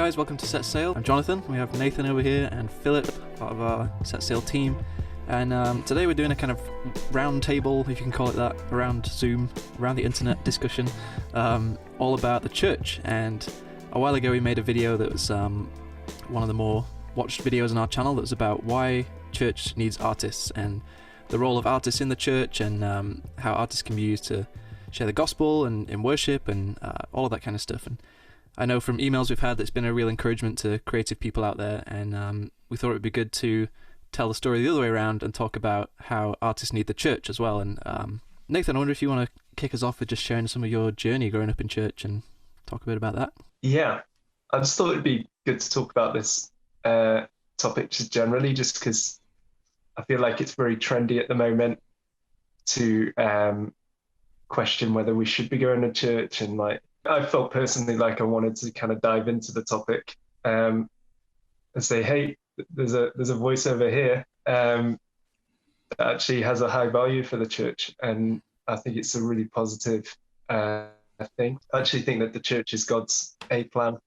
guys, welcome to Set Sail. I'm Jonathan. We have Nathan over here and Philip, part of our Set Sail team. And today we're doing a kind of round table, if you can call it that, around Zoom, around the internet discussion, all about the church. And a while ago we made a video that was one of the more watched videos on our channel that was about why church needs artists and the role of artists in the church and how artists can be used to share the gospel and in worship and all of that kind of stuff. And I know from emails we've had that's been a real encouragement to creative people out there, and we thought it would be good to tell the story the other way around and talk about how artists need the church as well. And Nathan, I wonder if you want to kick us off with just sharing some of your journey growing up in church and talk a bit about that. Yeah, I just thought it'd be good to talk about this topic just generally, just because I feel like it's very trendy at the moment to question whether we should be going to church. And like, I felt personally like I wanted to kind of dive into the topic and say, hey, there's a voice over here that actually has a high value for the church, and I think it's a really positive thing. I actually think that the church is God's A plan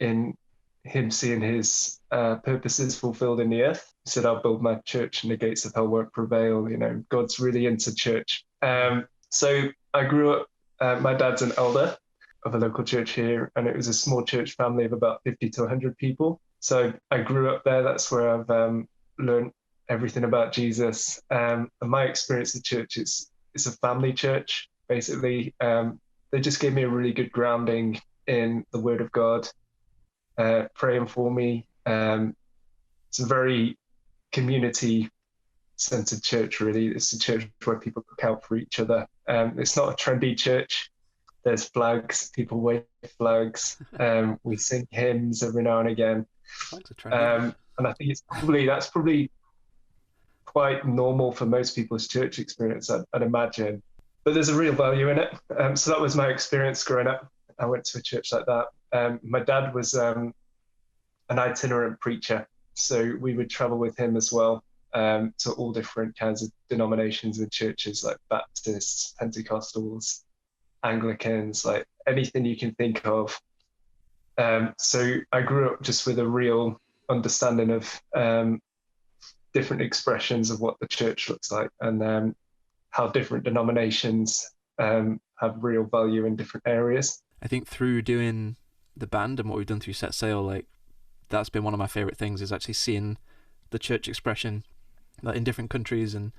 in him seeing his purposes fulfilled in the earth. He said, I'll build my church and the gates of hell won't prevail. You know, God's really into church. So I grew up, my dad's an elder of a local church here, and it was a small church family of about 50 to 100 people. So I grew up there. That's where I've learned everything about Jesus. And my experience at church is it's a family church, basically. They just gave me a really good grounding in the Word of God, praying for me. It's a very community-centered church, really. It's a church where people look out for each other. It's not a trendy church. There's flags, people wave flags. We sing hymns every now and again. And I think that's probably quite normal for most people's church experience, I'd imagine. But there's a real value in it. So that was my experience growing up. I went to a church like that. My dad was an itinerant preacher, so we would travel with him as well to all different kinds of denominations and churches, like Baptists, Pentecostals, Anglicans, like anything you can think of. So I grew up just with a real understanding of different expressions of what the church looks like, and how different denominations have real value in different areas. I think through doing the band and what we've done through Set Sail, like that's been one of my favorite things, is actually seeing the church expression like in different countries and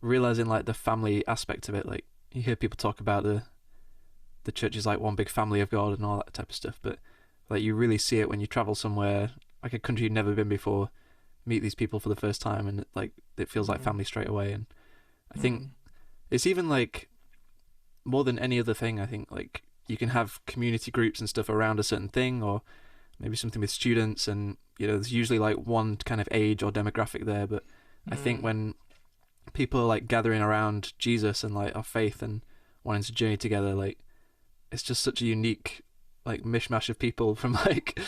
realizing like the family aspect of it. Like you hear people talk about the church is like one big family of God and all that type of stuff, but like you really see it when you travel somewhere like a country you've never been before, meet these people for the first time, and like it feels like family straight away. And I think it's even like more than any other thing, I think like you can have community groups and stuff around a certain thing, or maybe something with students, and you know there's usually like one kind of age or demographic there, but I think when people are like gathering around Jesus and like our faith and wanting to journey together, like it's just such a unique like mishmash of people from like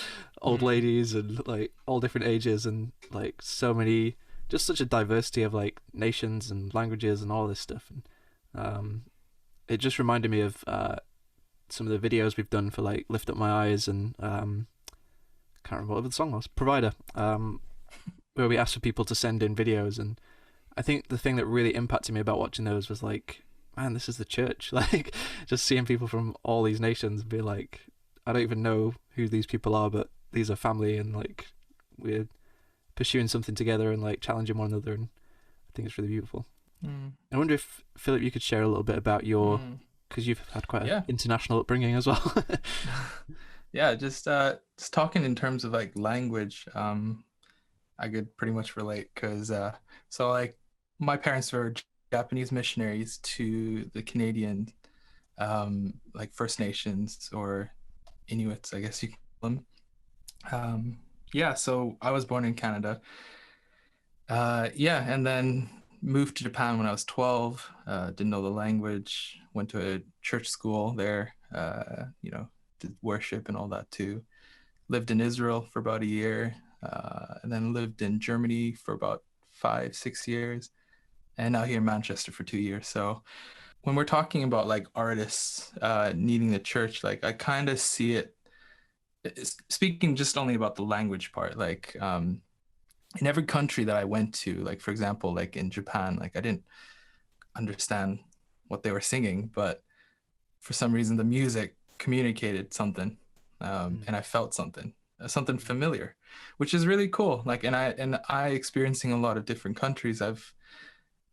old ladies and like all different ages, and like so many, just such a diversity of like nations and languages and all this stuff. And it just reminded me of some of the videos we've done for like Lift Up My Eyes and can't remember what the song was, Provider, where we asked for people to send in videos. And I think the thing that really impacted me about watching those was like, man, this is the church. Like just seeing people from all these nations be like, I don't even know who these people are, but these are family, and like we're pursuing something together and like challenging one another, and I think it's really beautiful. I wonder if, Philip, you could share a little bit about your, because you've had quite an international upbringing as well. Yeah, just talking in terms of like language, I could pretty much relate, because so like my parents were Japanese missionaries to the Canadian like First Nations or Inuits, I guess you call them. So I was born in Canada. And then moved to Japan when I was 12. Didn't know the language. Went to a church school there. Did worship and all that too. Lived in Israel for about a year, and then lived in Germany for about 5-6 years, and now here in Manchester for 2 years. So when we're talking about like artists needing the church, like I kind of see it speaking just only about the language part, like in every country that I went to, like for example, like in Japan, like I didn't understand what they were singing, but for some reason the music communicated something, Mm. and I felt something familiar, which is really cool. Like, and I experiencing a lot of different countries, I've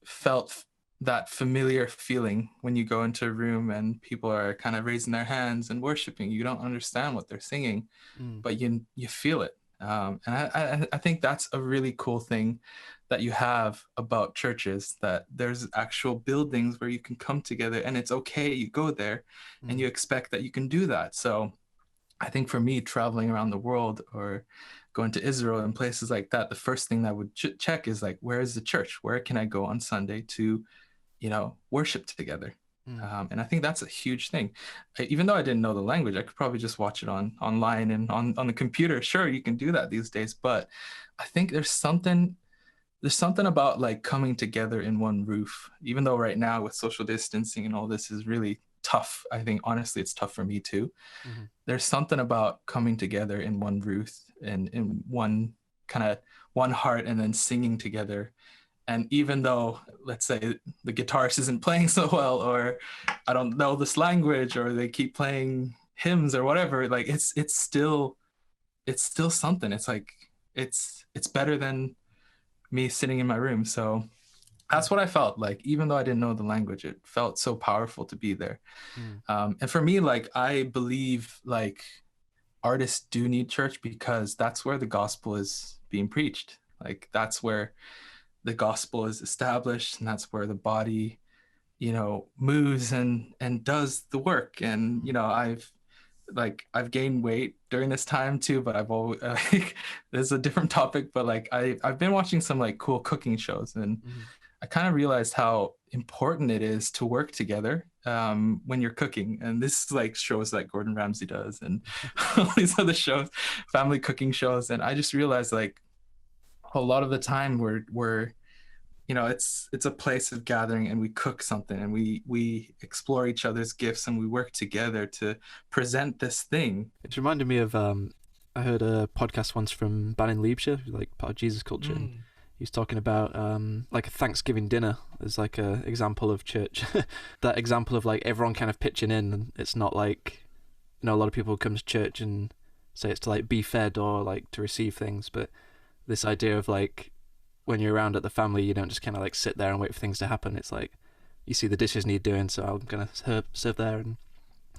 felt that familiar feeling when you go into a room and people are kind of raising their hands and worshiping. You don't understand what they're singing, Mm. but you feel it. And I think that's a really cool thing that you have about churches, that there's actual buildings where you can come together and it's okay. You go there and Mm. you expect that you can do that. So I think for me, traveling around the world or going to Israel and places like that, the first thing that I would check is like, where is the church? Where can I go on Sunday to, worship together? Mm. And I think that's a huge thing. Even though I didn't know the language, I could probably just watch it online and on the computer. Sure, you can do that these days, but I think there's something about like coming together in one roof. Even though right now with social distancing and all this is really tough, I think honestly it's tough for me too. Mm. There's something about coming together in one roof and in one kind of one heart and then singing together. And even though, let's say, the guitarist isn't playing so well, or I don't know this language, or they keep playing hymns or whatever, like it's still something. It's like it's better than me sitting in my room. So that's what I felt like. Even though I didn't know the language, it felt so powerful to be there. Mm. And for me, like I believe like artists do need church because that's where the gospel is being preached. Like that's where the gospel is established, and that's where the body, moves and does the work. And I've gained weight during this time too, but I've always like this is a different topic, but like I've been watching some like cool cooking shows, and Mm. I kind of realized how important it is to work together when you're cooking. And this is like shows that Gordon Ramsay does and all these other shows, family cooking shows. And I just realized like a lot of the time we're it's a place of gathering, and we cook something, and we explore each other's gifts, and we work together to present this thing. It's reminded me of I heard a podcast once from Bannon Liebscher, who's like part of Jesus Culture, and Mm. he was talking about like a Thanksgiving dinner as like a example of church. That example of like everyone kind of pitching in, and it's not like a lot of people come to church and say it's to like be fed or like to receive things, but this idea of like when you're around at the family, you don't just kind of like sit there and wait for things to happen. It's like you see the dishes need doing, so I'm gonna serve there, and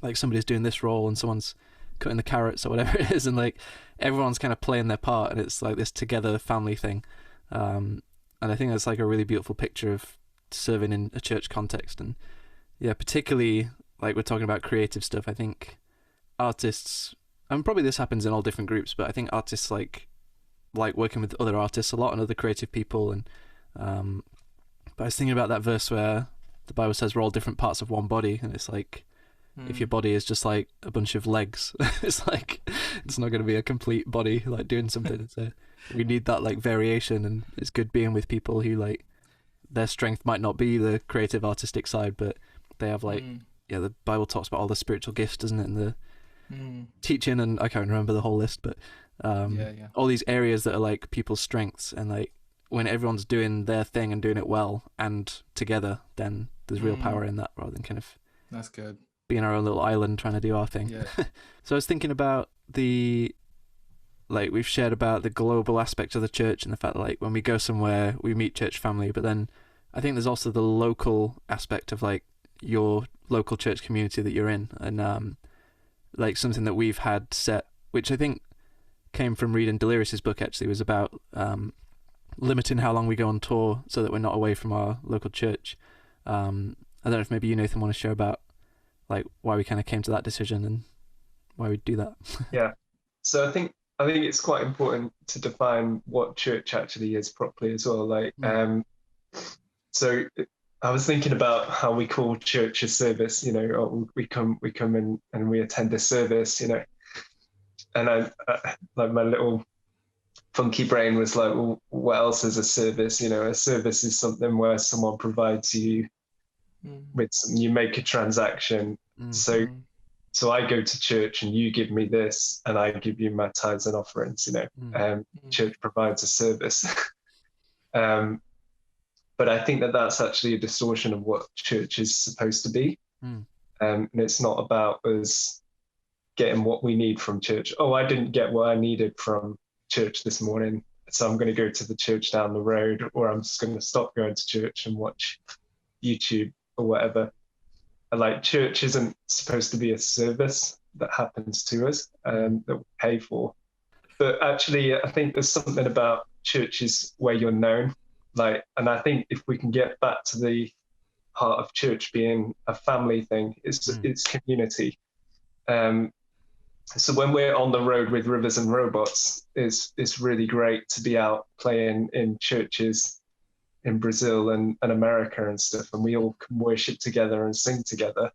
like somebody's doing this role and someone's cutting the carrots or whatever it is, and like everyone's kind of playing their part, and it's like this together family thing. And I think that's like a really beautiful picture of serving in a church context. And yeah, particularly like we're talking about creative stuff, I think artists, and probably this happens in all different groups, but I think artists like working with other artists a lot and other creative people. And but I was thinking about that verse where the Bible says we're all different parts of one body, and it's like if your body is just like a bunch of legs, it's like it's not going to be a complete body like doing something. So we need that like variation, and it's good being with people who like their strength might not be the creative artistic side, but they have like yeah, the Bible talks about all the spiritual gifts, doesn't it, and the teaching, and I can't remember the whole list, but Yeah. all these areas that are like people's strengths, and like when everyone's doing their thing and doing it well and together, then there's real power in that, rather than kind of That's good. being our own little island trying to do our thing. Yeah. So I was thinking about like we've shared about the global aspect of the church and the fact that like when we go somewhere we meet church family, but then I think there's also the local aspect of like your local church community that you're in, and like something that we've had set, which I think came from reading Delirious's book actually, was about limiting how long we go on tour so that we're not away from our local church. I don't know if maybe you, Nathan, want to share about like why we kind of came to that decision and why we do that. Yeah. So I think it's quite important to define what church actually is properly as well. Like, so I was thinking about how we call church a service. We come and we attend a service. And I like my little funky brain was like, well, what else is a service? A service is something where someone provides you with something, you make a transaction. So So I go to church and you give me this and I give you my tithes and offerings, church provides a service. But I think that that's actually a distortion of what church is supposed to be. And it's not about us getting what we need from church. Oh, I didn't get what I needed from church this morning, so I'm going to go to the church down the road, or I'm just going to stop going to church and watch YouTube or whatever. And like, church isn't supposed to be a service that happens to us that we pay for. But actually, I think there's something about churches where you're known. And I think if we can get back to the heart of church being a family thing, it's community. So when we're on the road with Rivers and Robots, it's really great to be out playing in churches in Brazil and America and stuff, and we all can worship together and sing together.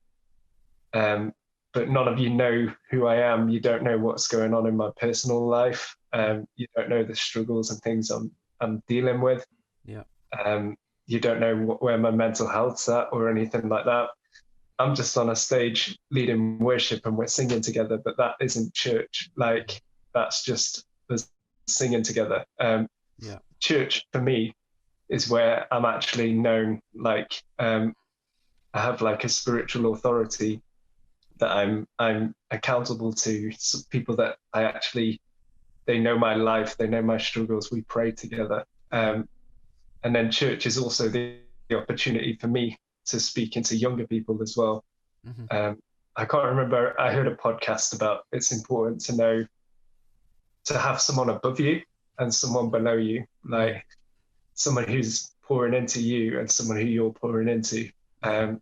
But none of you know who I am. You don't know what's going on in my personal life. You don't know the struggles and things I'm dealing with. Yeah. You don't know where my mental health's at or anything like that. I'm just on a stage leading worship and we're singing together, but that isn't church. Like, that's just us singing together. Church for me is where I'm actually known. Like, I have like a spiritual authority that I'm accountable to, people that they know my life, they know my struggles, we pray together. And then church is also the opportunity for me to speak into younger people as well. I can't remember, I heard a podcast about it's important to know to have someone above you and someone below you, like someone who's pouring into you and someone who you're pouring into. And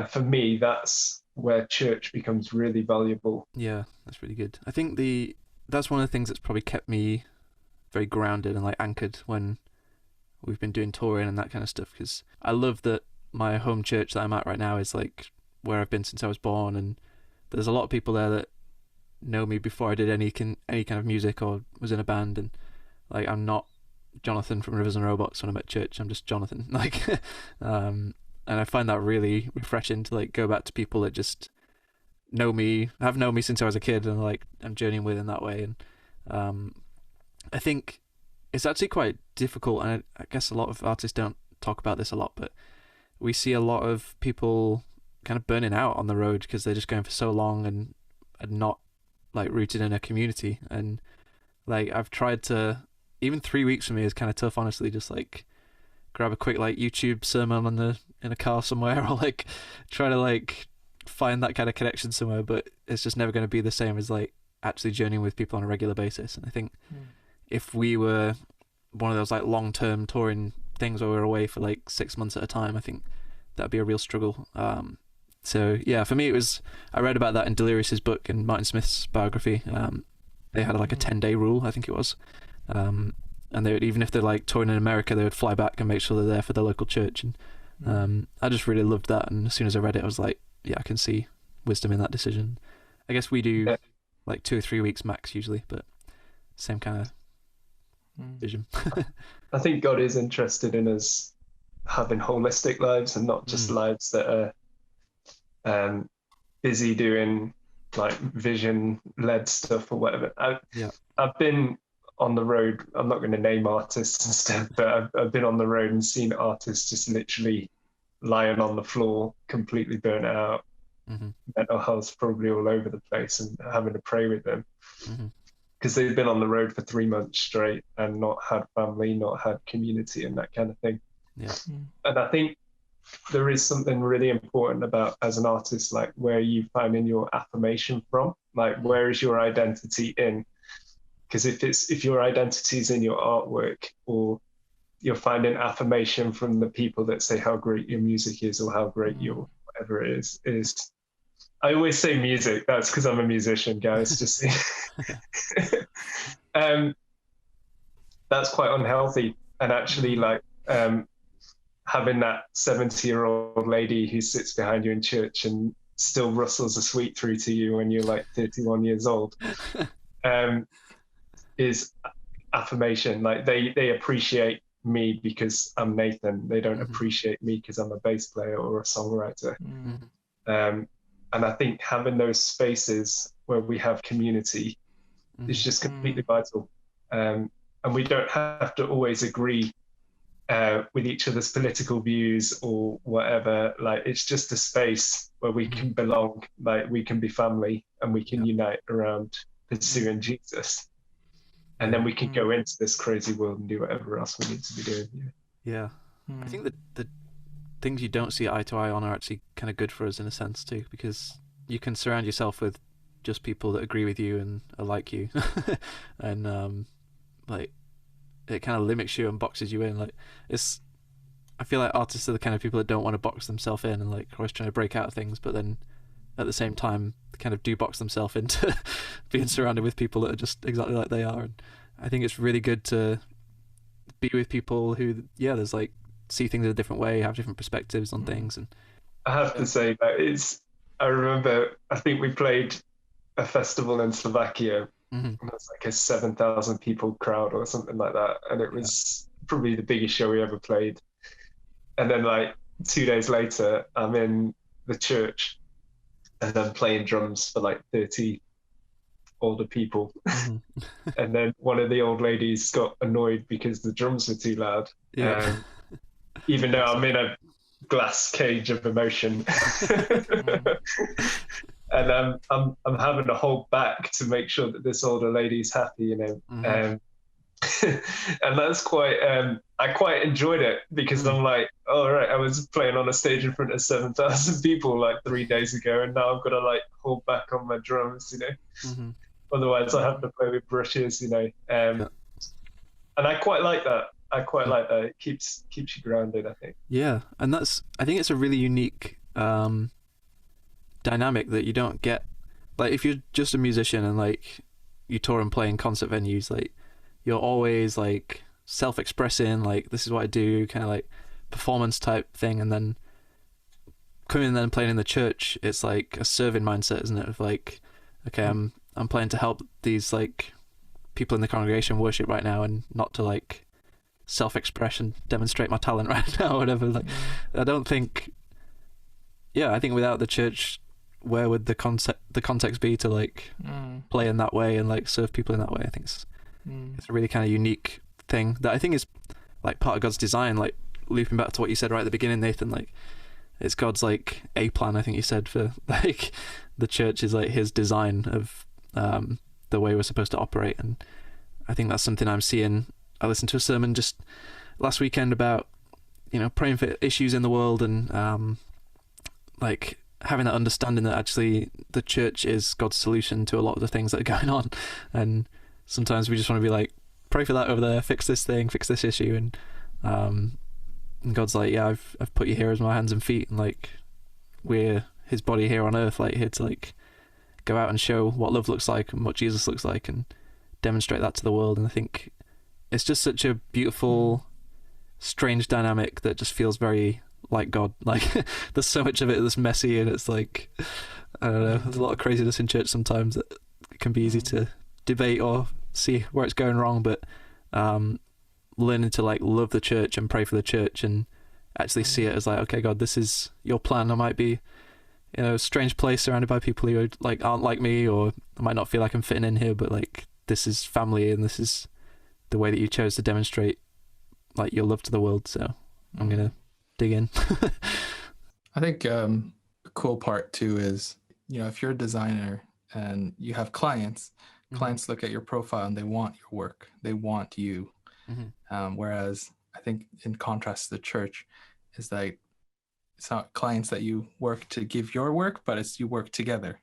for me, that's where church becomes really valuable. Yeah, that's really good. I think that's one of the things that's probably kept me very grounded and like anchored when we've been doing touring and that kind of stuff, because I love that my home church that I'm at right now is like where I've been since I was born, and there's a lot of people there that know me before I did any kind of music or was in a band, and like I'm not Jonathan from Rivers and Robots when I'm at church, I'm just Jonathan. Like and I find that really refreshing to like go back to people that just know me, have known me since I was a kid, and like I'm journeying with in that way. And I think it's actually quite difficult, and I guess a lot of artists don't talk about this a lot, but we see a lot of people kind of burning out on the road because they're just going for so long and not like rooted in a community. And like I've tried to, even 3 weeks for me is kind of tough, honestly, just like grab a quick like YouTube sermon in a car somewhere, or like try to like find that kind of connection somewhere, but it's just never going to be the same as like actually journeying with people on a regular basis. And I think if we were one of those like long-term touring things where we're away for like 6 months at a time, I think that'd be a real struggle. So yeah, for me I read about that in Delirious's book and Martin Smith's biography. They had like a 10-day rule, I think it was, and they would, even if they're like touring in America, they would fly back and make sure they're there for the local church. And I just really loved that, and as soon as I read it I was like, yeah, I can see wisdom in that decision. I guess we do like 2 or 3 weeks max usually, but same kind of vision. I think God is interested in us having holistic lives and not just lives that are busy doing like vision-led stuff or whatever. I've been on the road, I'm not going to name artists and stuff, but I've been on the road and seen artists just literally lying on the floor, completely burnt out, mental health probably all over the place, and having to pray with them because they've been on the road for 3 months straight and not had family, not had community and that kind of thing. And I think there is something really important about, as an artist, like where you finding your affirmation from, like where is your identity in? Because if your identity is in your artwork, or you're finding affirmation from the people that say how great your music is or how great your whatever it is. I always say music, that's because I'm a musician, guys, just that's quite unhealthy. And actually like having that 70-year-old lady who sits behind you in church and still rustles a sweet through to you when you're like 31 years old is affirmation. Like they appreciate me because I'm Nathan. They don't appreciate me because I'm a bass player or a songwriter. And I think having those spaces where we have community is just completely vital. And we don't have to always agree with each other's political views or whatever. Like, it's just a space where we can belong, like we can be family, and we can unite around pursuing Jesus. And then we can go into this crazy world and do whatever else we need to be doing. Yeah. I think that the things you don't see eye to eye on are actually kind of good for us in a sense too, because you can surround yourself with just people that agree with you and are like you, and like it kind of limits you and boxes you in. Like, I feel like artists are the kind of people that don't want to box themselves in and like always trying to break out of things, but then at the same time kind of do box themselves into being surrounded with people that are just exactly like they are. And I think it's really good to be with people who, there's like see things in a different way, have different perspectives on things. And I have to say that I remember, I think we played a festival in Slovakia, and it was like a 7,000 people crowd or something like that, and it was probably the biggest show we ever played. And then like 2 days later, I'm in the church and I'm playing drums for like 30 older people. And then one of the old ladies got annoyed because the drums were too loud. Even though I'm in a glass cage of emotion. And I'm having to hold back to make sure that this older lady's happy, and that's quite I quite enjoyed it, because I'm like, oh right, I was playing on a stage in front of 7,000 people like 3 days ago, and now I've got to like hold back on my drums, otherwise I have to play with brushes, and I quite like that. It keeps you grounded, I think. Yeah, and I think it's a really unique dynamic that you don't get. Like, if you're just a musician and like you tour and play in concert venues, like you're always like self-expressing, like this is what I do, kind of like performance type thing. And then coming and then playing in the church, it's like a serving mindset, isn't it? Of like, okay, I'm playing to help these like people in the congregation worship right now, and not to like self-express and demonstrate my talent right now or whatever. Like, I think without the church, where would the context be to like play in that way and like serve people in that way? I think it's a really kind of unique thing that I think is like part of God's design. Like, looping back to what you said right at the beginning, Nathan, like it's God's like a plan, I think you said, for like the church is like his design of the way we're supposed to operate. And I think that's something I'm seeing. I listened to a sermon just last weekend about praying for issues in the world, and like having that understanding that actually the church is God's solution to a lot of the things that are going on. And sometimes we just want to be like, pray for that over there, fix this thing, fix this issue, and God's like, yeah, I've put you here as my hands and feet, and like we're his body here on earth, like here to like go out and show what love looks like and what Jesus looks like and demonstrate that to the world. And I think it's just such a beautiful, strange dynamic that just feels very like God. Like, there's so much of it that's messy, and it's like, I don't know, there's a lot of craziness in church sometimes that it can be easy to debate or see where it's going wrong, but learning to like love the church and pray for the church and actually see it as like, okay, God, this is your plan. I might be in a strange place surrounded by people who like aren't like me, or I might not feel like I'm fitting in here, but like this is family, and this is the way that you chose to demonstrate like your love to the world. So I'm gonna dig in. I think the cool part too is, if you're a designer and you have clients look at your profile and they want your work, they want you. Whereas I think in contrast to the church is like, it's not clients that you work to give your work, but it's you work together,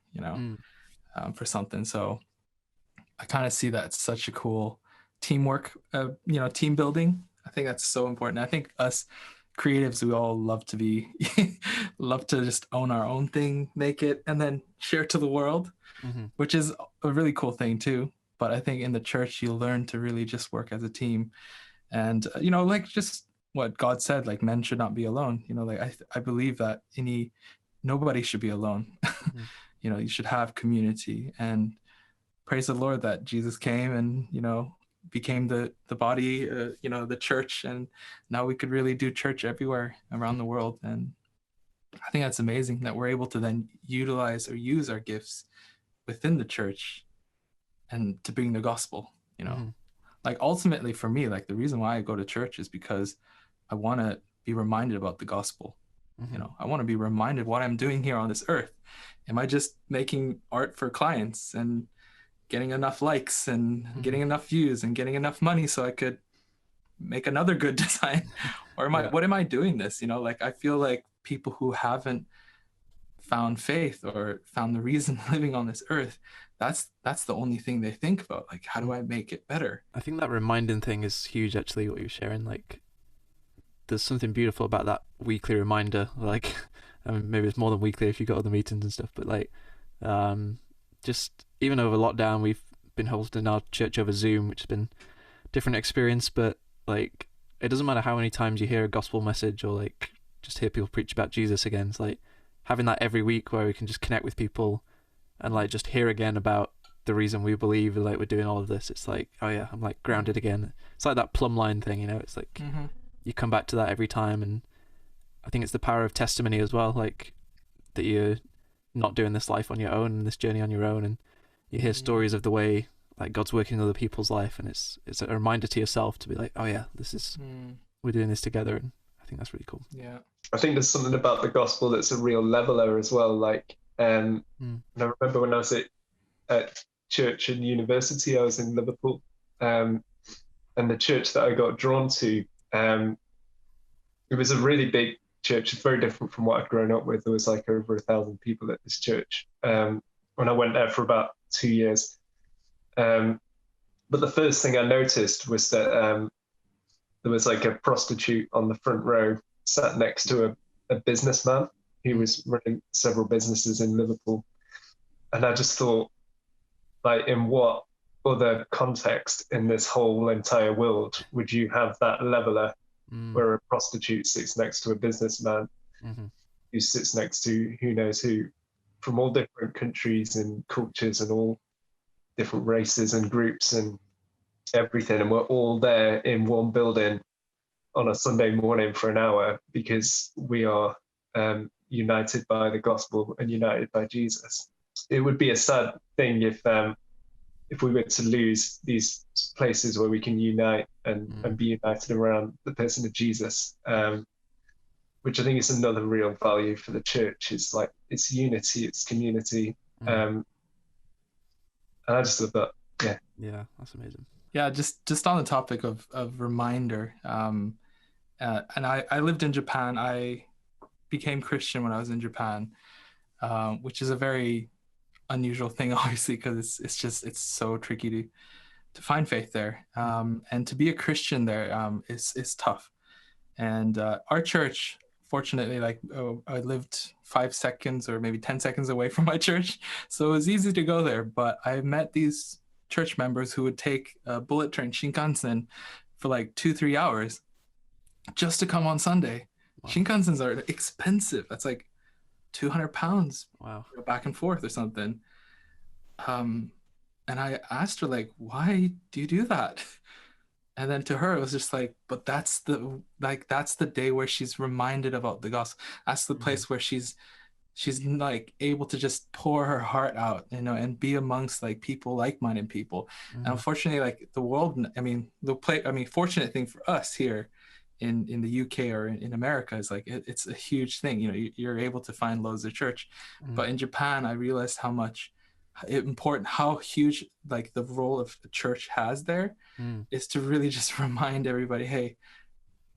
for something. So I kind of see that it's such a cool teamwork, team building. I think that's so important. I think us creatives, we all love to just own our own thing, make it, and then share it to the world, which is a really cool thing too. But I think in the church, you learn to really just work as a team. And, like just what God said, like men should not be alone. Like I believe that nobody should be alone. You should have community, and praise the Lord that Jesus came and, became the body, the church. And now we could really do church everywhere around the world. And I think that's amazing that we're able to then utilize or use our gifts within the church and to bring the gospel, you know. Mm-hmm. Like ultimately for me, like the reason why I go to church is because I want to be reminded about the gospel. Mm-hmm. You know, I want to be reminded what I'm doing here on this earth. Am I just making art for clients and getting enough likes and Mm-hmm. getting enough views and getting enough money so I could make another good design? Or Yeah. what am I doing this? You know, like I feel like people who haven't found faith or found the reason living on this earth, that's the only thing they think about. Like, how do I make it better? I think that reminding thing is huge, actually, what you're sharing. Like, there's something beautiful about that weekly reminder. Like, I mean, maybe it's more than weekly if you've got other meetings and stuff, but like, just even over lockdown, we've been hosting our church over Zoom, which has been a different experience, but like, it doesn't matter how many times you hear a gospel message or like just hear people preach about Jesus again. It's like having that every week where we can just connect with people and like just hear again about the reason we believe like we're doing all of this. It's like, oh yeah, I'm like grounded again. It's like that plumb line thing, you know. It's like you come back to that every time, and I think it's the power of testimony as well, like that you're not doing this life on your own and this journey on your own, and you hear stories of the way like God's working in other people's life, and it's a reminder to yourself to be like, oh yeah, this is we're doing this together, and I think that's really cool. Yeah. I think there's something about the gospel that's a real leveler as well. Like, and I remember when I was at church and university, I was in Liverpool, and the church that I got drawn to, it was a really big church. It's very different from what I'd grown up with. There was like over 1,000 people at this church when I went there for about 2 years. But the first thing I noticed was that there was like a prostitute on the front row sat next to a businessman who was running several businesses in Liverpool. And I just thought, like, in what other context in this whole entire world would you have that leveler where a prostitute sits next to a businessman who sits next to who knows who from all different countries and cultures and all different races and groups and everything, and we're all there in one building on a Sunday morning for an hour because we are united by the gospel and united by Jesus. It would be a sad thing if we were to lose these places where we can unite and be united around the person of Jesus, which I think is another real value for the church. It's like it's unity, it's community, and I just love that. Yeah, that's amazing. Yeah, just on the topic of reminder, and I lived in Japan. I became Christian when I was in Japan, which is a very unusual thing, obviously, because it's so tricky to find faith there, and to be a Christian there is tough. And our church, fortunately, like I lived 5 seconds or maybe 10 seconds away from my church, so it was easy to go there. But I met these church members who would take a bullet train Shinkansen for like 2-3 hours just to come on Sunday. Wow. Shinkansens are expensive. That's like 200 pounds. Wow. Back and forth or something. And I asked her, like, why do you do that? And then to her, it was just like, but that's the day where she's reminded about the gospel. That's the place where she's like able to just pour her heart out, you know, and be amongst like people, like-minded people. And unfortunately, like the world, fortunate thing for us here in the UK or in America is like it's a huge thing. You know, you're able to find loads of church, but in Japan, I realized how huge like the role of the church has there is to really just remind everybody, hey,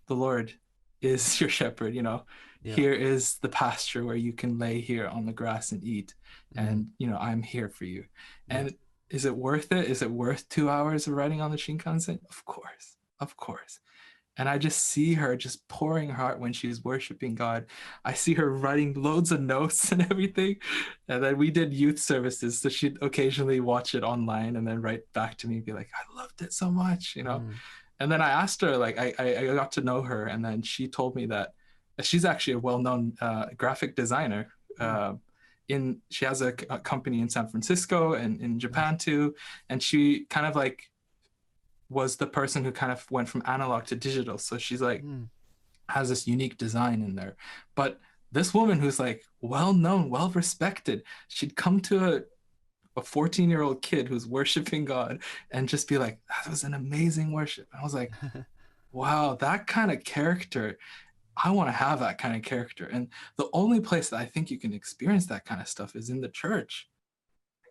the Lord is your shepherd, you know. Here is the pasture where you can lay here on the grass and eat, and you know, I'm here for you. And is it worth it? Is it worth 2 hours of riding on the Shinkansen? Of course. And I just see her just pouring her heart when she's worshiping God. I see her writing loads of notes and everything. And then we did youth services, so she'd occasionally watch it online and then write back to me and be like, I loved it so much, you know. And then I asked her, like, I got to know her, and then she told me that she's actually a well-known graphic designer. She has a company in San Francisco and in Japan too, and she kind of like was the person who kind of went from analog to digital. So she's like has this unique design in there. But this woman who's like well known, well respected, she'd come to a 14-year-old kid who's worshiping God and just be like, that was an amazing worship. And I was like, wow, that kind of character, I want to have that kind of character. And the only place that I think you can experience that kind of stuff is in the church.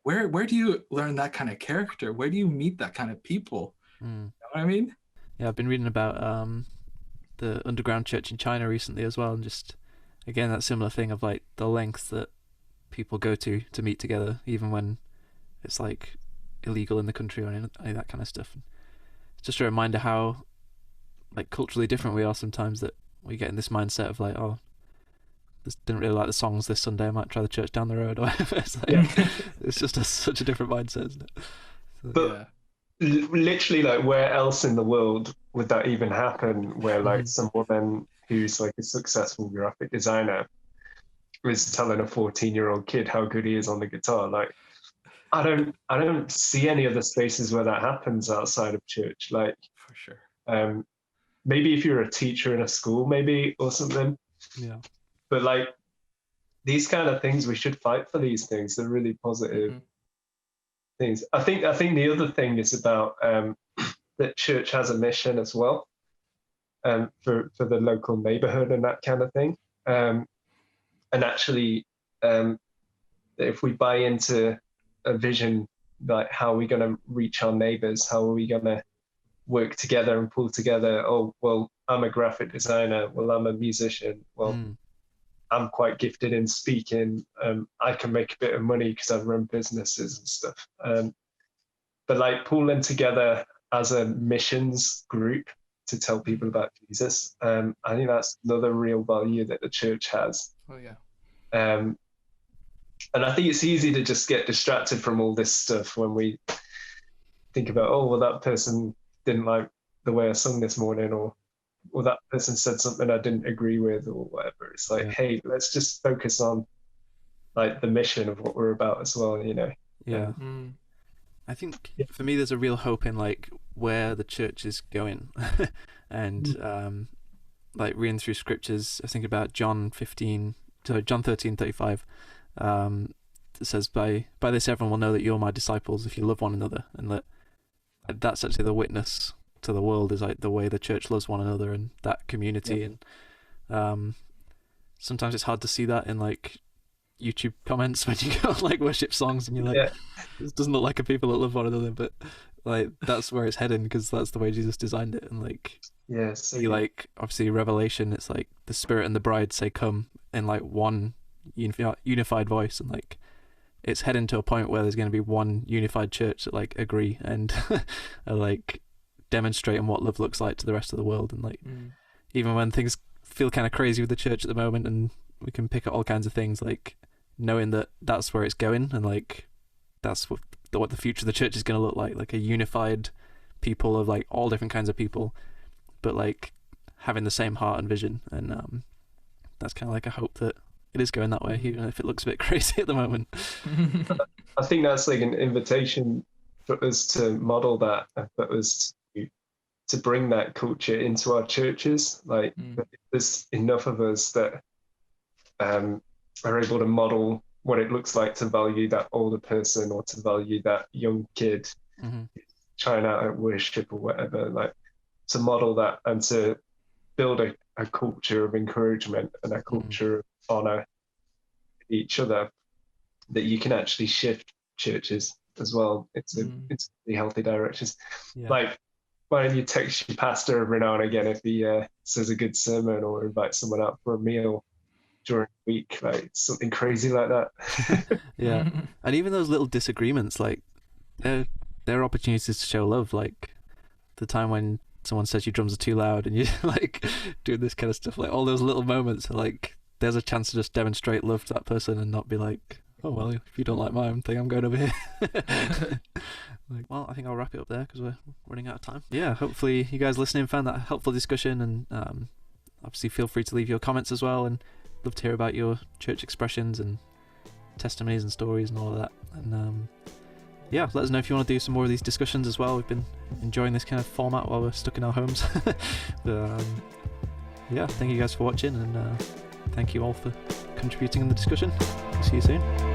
Where do you learn that kind of character? Where do you meet that kind of people? You know what I mean? Yeah, I've been reading about the underground church in China recently as well, and just again that similar thing of like the lengths that people go to meet together, even when it's like illegal in the country or any of that kind of stuff. It's just a reminder how like culturally different we are sometimes, that we get in this mindset of like, oh, this didn't really like the songs this Sunday, I might try the church down the road or whatever. It's like, it's just such a different mindset, isn't it? So, but literally, like, where else in the world would that even happen, where like some woman who's like a successful graphic designer is telling a 14-year-old kid how good he is on the guitar? Like, I don't see any other spaces where that happens outside of church. Like, for sure. Maybe if you're a teacher in a school, maybe, or something. yeah. But like these kind of things, we should fight for these things. They're really positive things. I think the other thing is about that church has a mission as well, for the local neighborhood and that kind of thing. And actually, if we buy into a vision, like how are we going to reach our neighbors? How are we going to work together and pull together? Oh, well, I'm a graphic designer. Well, I'm a musician. Well, I'm quite gifted in speaking. I can make a bit of money because I've run businesses and stuff. But like pulling together as a missions group to tell people about Jesus, I think that's another real value that the church has. Oh yeah. And I think it's easy to just get distracted from all this stuff when we think about, oh, well, that person didn't like the way I sung this morning, or that person said something I didn't agree with, or whatever. It's like, hey, let's just focus on like the mission of what we're about as well, you know? Yeah. I think for me, there's a real hope in like where the church is going. And like reading through scriptures, I think about John 13:35. It says, by this everyone will know that you're my disciples if you love one another. And that's actually the witness to the world, is like the way the church loves one another and that community. And sometimes it's hard to see that in like YouTube comments when you go on, like worship songs and you're like, this doesn't look like a people that love one another, but like that's where it's heading, because that's the way Jesus designed it. And like like obviously Revelation, it's like the Spirit and the bride say come in like one unified voice, and like it's heading to a point where there's going to be one unified church that like agree and are like demonstrating what love looks like to the rest of the world. And like even when things feel kind of crazy with the church at the moment and we can pick at all kinds of things, like knowing that that's where it's going, and like that's what the future of the church is going to look like a unified people of like all different kinds of people, but like having the same heart and vision. And that's kind of like a hope that it is going that way, even if it looks a bit crazy at the moment. I think that's like an invitation for us to model that, and for us to bring that culture into our churches. Like there's enough of us that are able to model what it looks like to value that older person, or to value that young kid trying out at worship or whatever, like to model that and to build a culture of encouragement and a culture of honor each other, that you can actually shift churches as well into really healthy directions. Like, why don't you text your pastor every now and again if he says a good sermon, or invite someone out for a meal during the week, like something crazy like that. And even those little disagreements, like they're opportunities to show love. Like the time when someone says your drums are too loud and you like doing this kind of stuff, like all those little moments are like, there's a chance to just demonstrate love to that person and not be like, oh well, if you don't like my own thing, I'm going over here. Like, well, I think I'll wrap it up there because we're running out of time. Yeah, hopefully you guys listening found that a helpful discussion, and obviously feel free to leave your comments as well, and love to hear about your church expressions and testimonies and stories and all of that. And yeah, let us know if you want to do some more of these discussions as well. We've been enjoying this kind of format while we're stuck in our homes. But, yeah, thank you guys for watching, and thank you all for contributing in the discussion. See you soon.